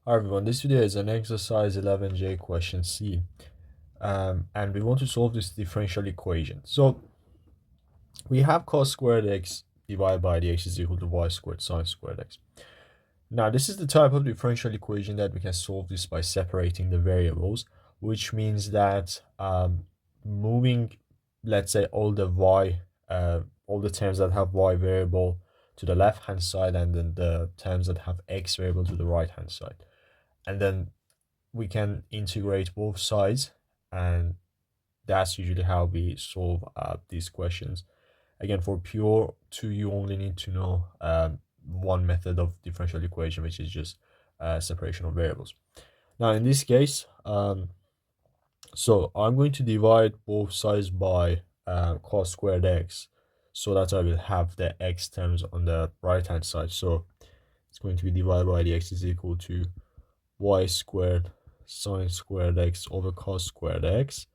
Hi everyone, this video is an exercise 11J question C, and we want to solve this differential equation. So we have cos squared x divided by the x is equal to y squared sine squared x. Now this is the type of differential equation that we can solve this by separating the variables, which means that moving, let's say, all the terms that have y variable to the left hand side, and then the terms that have x variable to the right hand side, and then we can integrate both sides, and that's usually how we solve these questions. Again, for pure 2, you only need to know one method of differential equation, which is just separation of variables. Now in this case, so I'm going to divide both sides by cos squared x, so that I will have the x terms on the right hand side. So it's going to be divided by the x is equal to y squared sine squared x over cos squared x.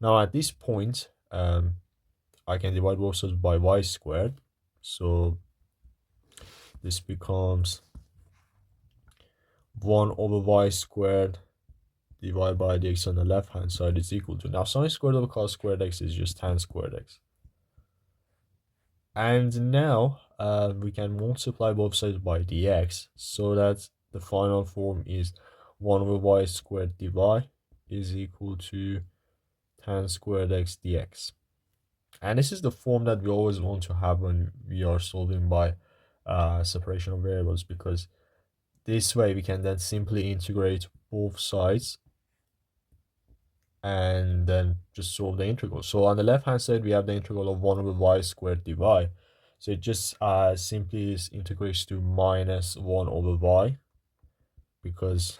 Now at this point, I can divide both sides by y squared. So this becomes 1 over y squared divided by the x on the left hand side is equal to, now sine squared over cos squared x is just tan squared x. And now we can multiply both sides by dx, so that the final form is 1 over y squared dy is equal to tan squared x dx. And this is the form that we always want to have when we are solving by separation of variables, because this way we can then simply integrate both sides and then just solve the integral. So on the left hand side we have the integral of 1 over y squared dy, so it just simply integrates to minus 1 over y, because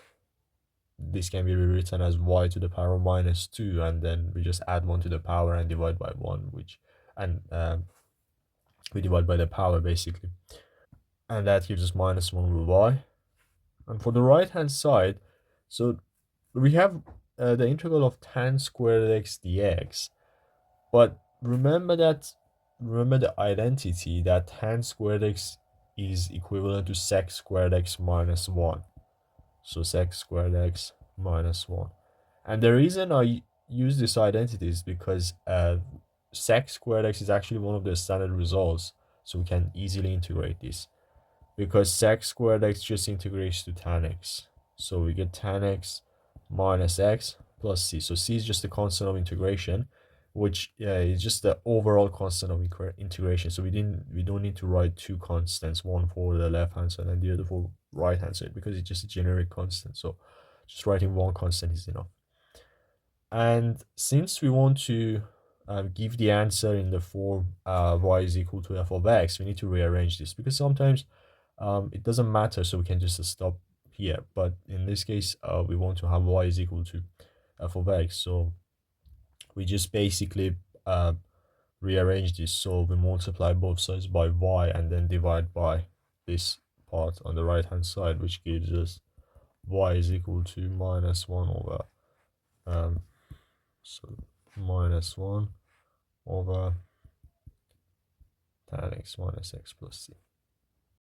this can be rewritten as y to the power of minus 2, and then we just add 1 to the power and divide by 1, which, and we divide by the power basically, and that gives us minus 1 over y. And for the right hand side, so we have the integral of tan squared x dx, but remember the identity that tan squared x is equivalent to sec squared x minus 1. So sec squared x minus 1. And the reason I use this identity is because sec squared x is actually one of the standard results, so we can easily integrate this, because sec squared x just integrates to tan x. So we get tan x minus x plus c. So c is just the constant of integration, which is just the overall constant of integration. So we don't need to write two constants, one for the left hand side and the other for right hand side, because it's just a generic constant. So just writing one constant is enough. And since we want to give the answer in the form y is equal to f of x, we need to rearrange this, because sometimes it doesn't matter, so we can just stop here. But in this case, we want to have y is equal to f of x, so we just basically rearrange this. So we multiply both sides by y and then divide by this part on the right hand side, which gives us y is equal to minus 1 over so minus 1 over tan x minus x plus c.